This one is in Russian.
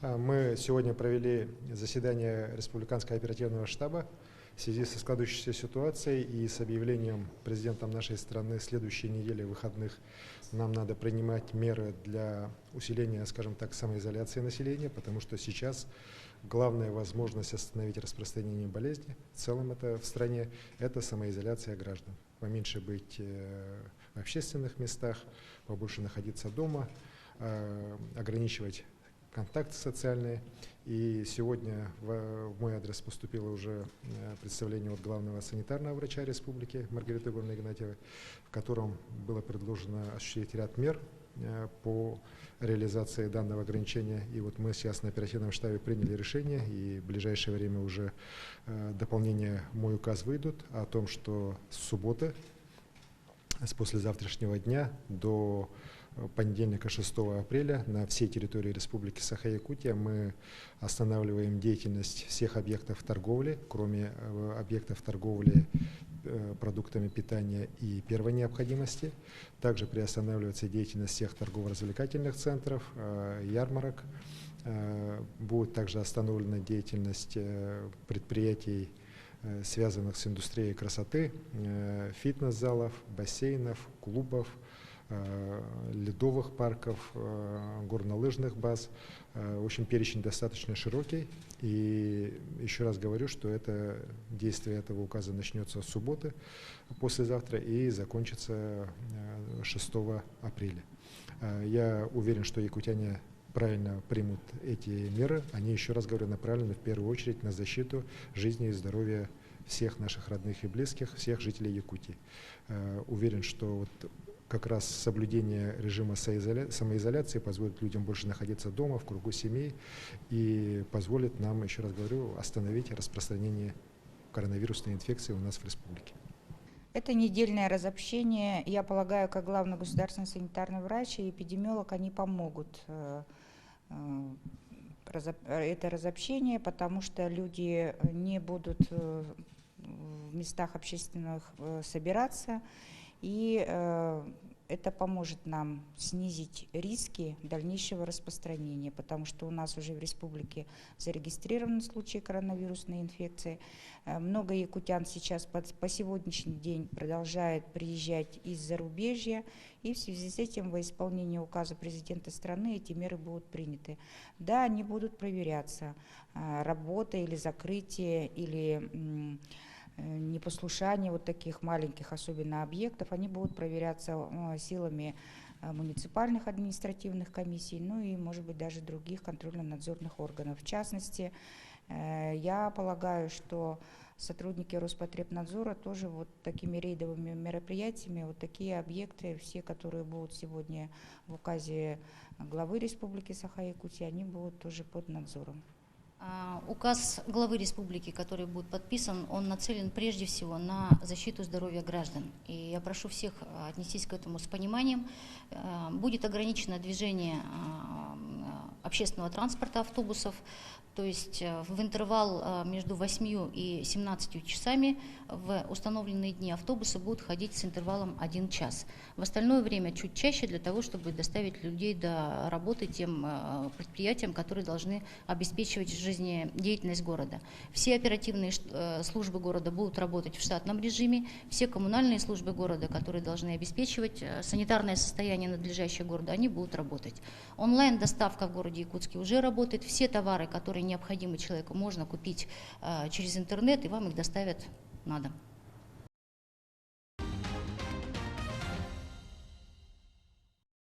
Мы сегодня провели заседание Республиканского оперативного штаба в связи со складывающейся ситуацией и с объявлением президентом нашей страны следующей недели выходных. Нам надо принимать меры для усиления, скажем так, самоизоляции населения, потому что сейчас главная возможность остановить распространение болезни, в целом это в стране, это самоизоляция граждан. Поменьше быть в общественных местах, побольше находиться дома, ограничивать контакты социальные. И сегодня в мой адрес поступило уже представление от главного санитарного врача республики Маргариты Егоровны Игнатьевой, в котором было предложено осуществить ряд мер по реализации данного ограничения. И вот мы сейчас на оперативном штабе приняли решение, и в ближайшее время уже дополнения в мой указ выйдут о том, что с субботы, с послезавтрашнего дня до понедельника 6 апреля на всей территории Республики Саха-Якутия мы останавливаем деятельность всех объектов торговли, кроме объектов торговли продуктами питания и первой необходимости. Также приостанавливается деятельность всех торгово-развлекательных центров, ярмарок. Будет также остановлена деятельность предприятий, связанных с индустрией красоты, фитнес-залов, бассейнов, клубов, ледовых парков, горнолыжных баз. В общем, перечень достаточно широкий. И еще раз говорю, что это действие этого указа начнется с субботы, послезавтра, и закончится 6 апреля. Я уверен, что якутяне правильно примут эти меры. Они, еще раз говорю, направлены в первую очередь на защиту жизни и здоровья всех наших родных и близких, всех жителей Якутии. Уверен, что вот как раз соблюдение режима самоизоляции позволит людям больше находиться дома, в кругу семей, и позволит нам, еще раз говорю, остановить распространение коронавирусной инфекции у нас в республике. Это недельное разобщение. Я полагаю, как главный государственный санитарный врач и эпидемиолог, они помогут это разобщение, потому что люди не будут в местах общественных собираться, и это поможет нам снизить риски дальнейшего распространения, потому что у нас уже в республике зарегистрированы случаи коронавирусной инфекции. Много якутян сейчас по сегодняшний день продолжают приезжать из зарубежья, и в связи с этим во исполнение указа президента страны эти меры будут приняты. Да, они будут проверяться, работа или закрытие, или непослушание вот таких маленьких, особенно объектов, они будут проверяться силами муниципальных административных комиссий, ну и, может быть, даже других контрольно-надзорных органов. В частности, я полагаю, что сотрудники Роспотребнадзора тоже вот такими рейдовыми мероприятиями, вот такие объекты, все, которые будут сегодня в указе главы Республики Саха-Якутия, они будут тоже под надзором. Указ главы республики, который будет подписан, он нацелен прежде всего на защиту здоровья граждан. И я прошу всех отнестись к этому с пониманием. Будет ограничено движение общественного транспорта, автобусов, то есть в интервал между 8 и 17 часами в установленные дни автобусы будут ходить с интервалом 1 час. В остальное время чуть чаще, для того, чтобы доставить людей до работы тем предприятиям, которые должны обеспечивать жизнедеятельность города. Все оперативные службы города будут работать в штатном режиме, все коммунальные службы города, которые должны обеспечивать санитарное состояние надлежащего города, они будут работать. Онлайн-доставка в городе Якутске уже работает, все товары, которые необходимы человеку, можно купить через интернет, и вам их доставят на дом.